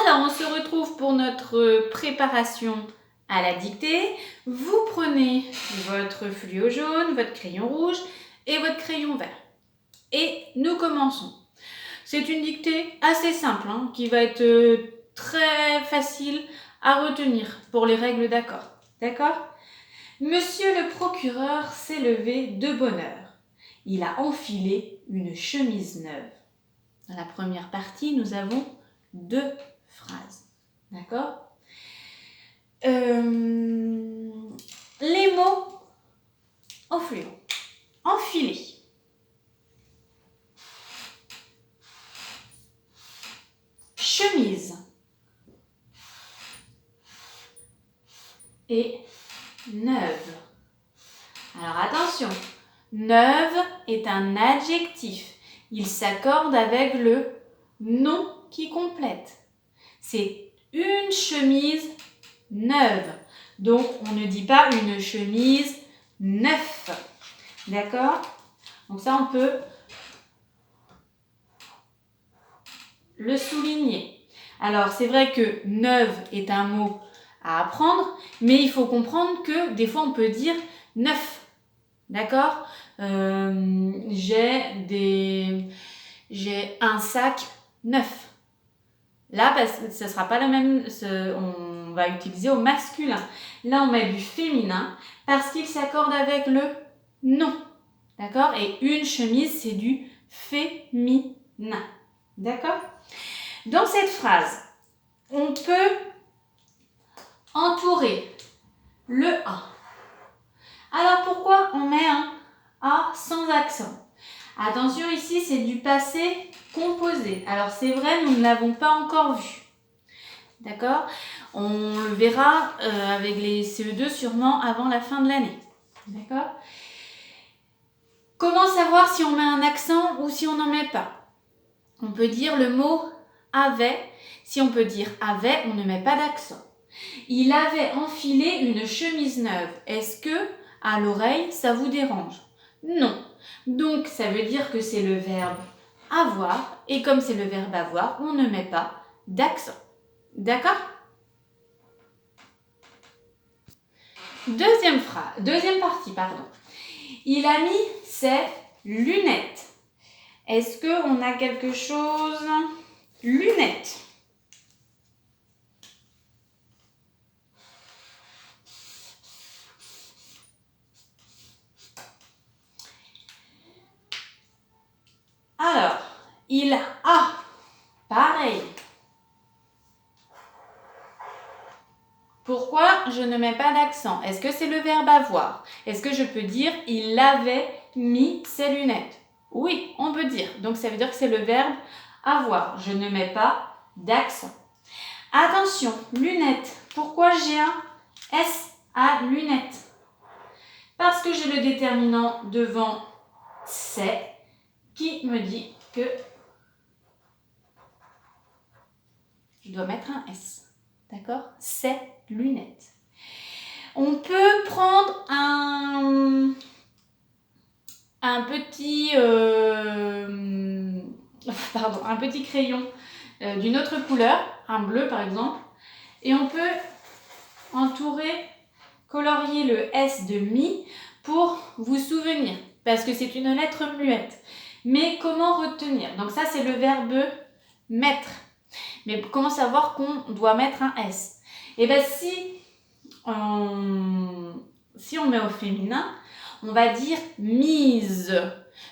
Alors, on se retrouve pour notre préparation à la dictée. Vous prenez votre fluo jaune, votre crayon rouge et votre crayon vert. Et nous commençons. C'est une dictée assez simple, qui va être très facile à retenir pour les règles d'accord. D'accord ? Monsieur le procureur s'est levé de bonne heure. Il a enfilé une chemise neuve. Dans la première partie, nous avons 2 phrases. D'accord ? Les mots au fluo. Enfiler. Chemise. Et neuve. Alors attention, neuve est un adjectif. Il s'accorde avec le nom qui complète. C'est une chemise neuve. Donc, on ne dit pas une chemise neuf. D'accord ? Donc ça, on peut le souligner. Alors, c'est vrai que neuve est un mot à apprendre, mais il faut comprendre que des fois, on peut dire neuf. D'accord ? J'ai un sac neuf. Là, parce que ce ne sera pas la même, on va utiliser au masculin. Là, on met du féminin parce qu'il s'accorde avec le nom. D'accord ? Et une chemise, c'est du féminin. D'accord ? Dans cette phrase, on peut entourer le A. Alors, pourquoi on met un A sans accent ? Attention, ici, c'est du passé composé. Alors, c'est vrai, nous ne l'avons pas encore vu. D'accord ? On le verra avec les CE2 sûrement avant la fin de l'année. D'accord ? Comment savoir si on met un accent ou si on n'en met pas ? On peut dire le mot avait. Si on peut dire avait, on ne met pas d'accent. Il avait enfilé une chemise neuve. Est-ce que, à l'oreille, ça vous dérange ? Non. Donc, ça veut dire que c'est le verbe avoir. Et comme c'est le verbe avoir, on ne met pas d'accent. D'accord ? Deuxième partie. Il a mis ses lunettes. Est-ce qu'on a quelque chose ? Lunettes. Alors, il a, pareil. Pourquoi je ne mets pas d'accent ? Est-ce que c'est le verbe avoir ? Est-ce que je peux dire il avait mis ses lunettes ? Oui, on peut dire. Donc, ça veut dire que c'est le verbe avoir. Je ne mets pas d'accent. Attention, lunettes. Pourquoi j'ai un S à lunettes ? Parce que j'ai le déterminant devant c'est qui me dit que je dois mettre un S. D'accord ? C'est lunettes. On peut prendre un petit crayon d'une autre couleur, un bleu par exemple, et on peut colorier le S de mi pour vous souvenir, parce que c'est une lettre muette. Mais comment retenir ? Donc ça, c'est le verbe mettre. Mais comment savoir qu'on doit mettre un S ? Et bien, si on met au féminin, on va dire mise.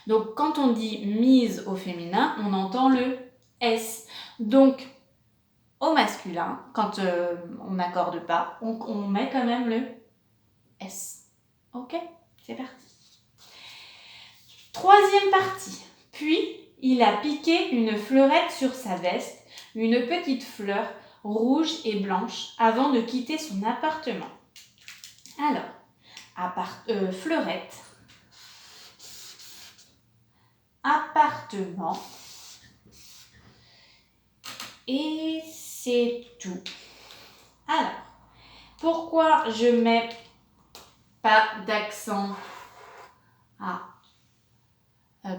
Donc, quand on dit mise au féminin, on entend le S. Donc, au masculin, quand on n'accorde pas, on met quand même le S. Ok ? C'est parti. Troisième partie. Puis, il a piqué une fleurette sur sa veste, une petite fleur rouge et blanche, avant de quitter son appartement. Alors, fleurette, appartement, et c'est tout. Alors, pourquoi je mets pas d'accent ?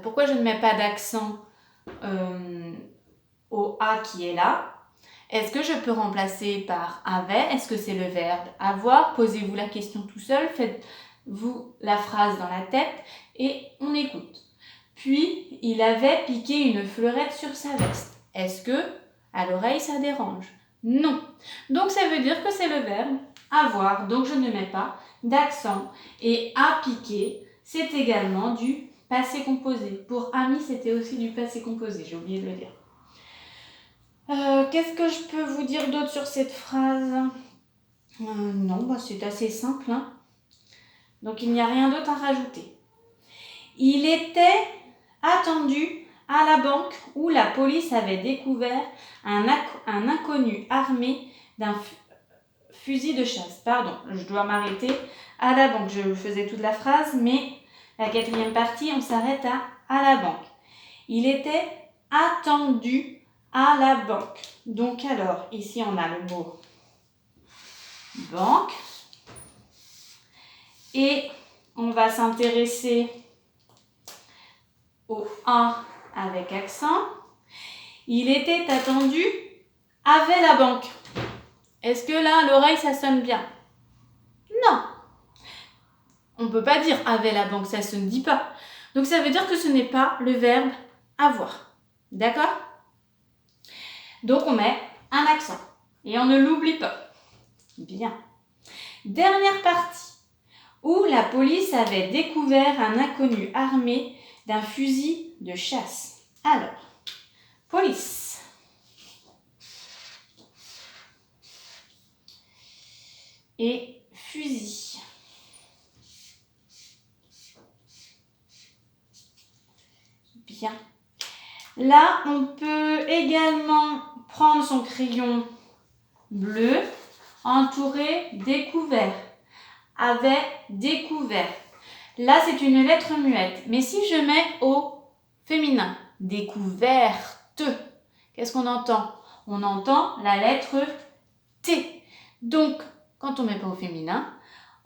Pourquoi je ne mets pas d'accent au A qui est là ? Est-ce que je peux remplacer par avait? Est-ce que c'est le verbe avoir? Posez-vous la question tout seul, faites-vous la phrase dans la tête et on écoute. Puis, il avait piqué une fleurette sur sa veste. Est-ce que à l'oreille ça dérange? Non. Donc ça veut dire que c'est le verbe avoir. Donc je ne mets pas d'accent. Et a piqué, c'est également du passé composé. Pour ami, c'était aussi du passé composé, j'ai oublié de le dire. Qu'est-ce que je peux vous dire d'autre sur cette phrase? Non, c'est assez simple. Hein. Donc il n'y a rien d'autre à rajouter. Il était attendu à la banque où la police avait découvert un inconnu armé d'un fusil de chasse. Pardon, je dois m'arrêter à la banque. Je faisais toute la phrase, mais la quatrième partie, on s'arrête à la banque. Il était attendu à la banque. Donc alors, ici on a le mot banque. Et on va s'intéresser au 1 avec accent. Il était attendu avec la banque. Est-ce que là, à l'oreille, ça sonne bien? Non. On ne peut pas dire avec la banque, ça ne se dit pas. Donc ça veut dire que ce n'est pas le verbe avoir. D'accord? Donc on met un accent. Et on ne l'oublie pas. Bien. Dernière partie. Où la police avait découvert un inconnu armé d'un fusil de chasse. Alors, police. Et fusil. Bien. Là, on peut également prendre son crayon bleu, entouré, découvert, avait découvert. Là, c'est une lettre muette. Mais si je mets au féminin, découverte, qu'est-ce qu'on entend? On entend la lettre T. Donc, quand on ne met pas au féminin,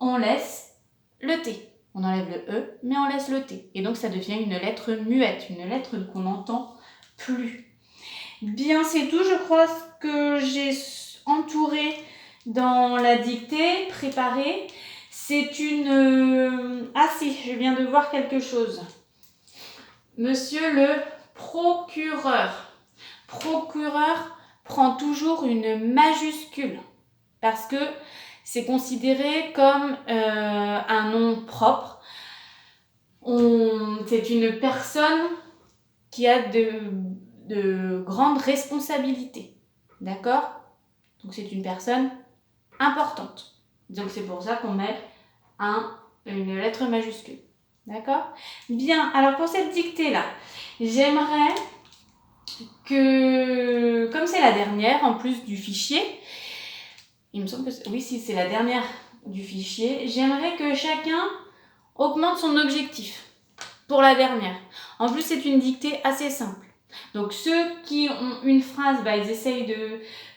on laisse le T. On enlève le E, mais on laisse le T. Et donc, ça devient une lettre muette, une lettre qu'on n'entend plus. Bien, c'est tout. Je crois que j'ai entouré dans la dictée, préparée. C'est une... Ah si, je viens de voir quelque chose. Monsieur le procureur. Procureur prend toujours une majuscule parce que c'est considéré comme un nom propre. C'est une personne qui a de grandes responsabilités. D'accord? Donc c'est une personne importante. Donc c'est pour ça qu'on met une lettre majuscule. D'accord? Bien, alors pour cette dictée-là, j'aimerais que, comme c'est la dernière en plus du fichier, il me semble que oui, si c'est la dernière du fichier, j'aimerais que chacun augmente son objectif pour la dernière. En plus, c'est une dictée assez simple. Donc ceux qui ont une phrase, ils essayent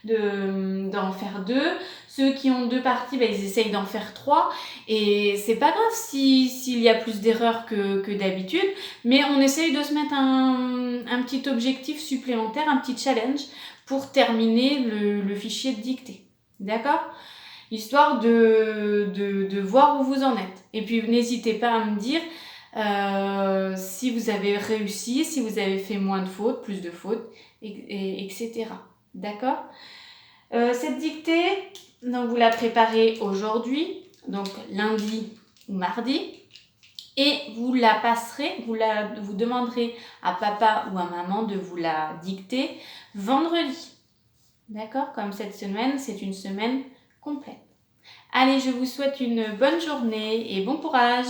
d'en faire 2. Ceux qui ont 2 parties, ils essayent d'en faire 3. Et c'est pas grave s'il y a plus d'erreurs que d'habitude, mais on essaye de se mettre un petit objectif supplémentaire, un petit challenge pour terminer le fichier de dictée. D'accord? Histoire de voir où vous en êtes. Et puis n'hésitez pas à me dire si vous avez réussi, si vous avez fait moins de fautes, plus de fautes, etc. D'accord? Cette dictée, donc vous la préparez aujourd'hui, donc lundi ou mardi, et vous la passerez, vous demanderez à papa ou à maman de vous la dicter vendredi. D'accord? Comme cette semaine, c'est une semaine complète. Allez, je vous souhaite une bonne journée et bon courage!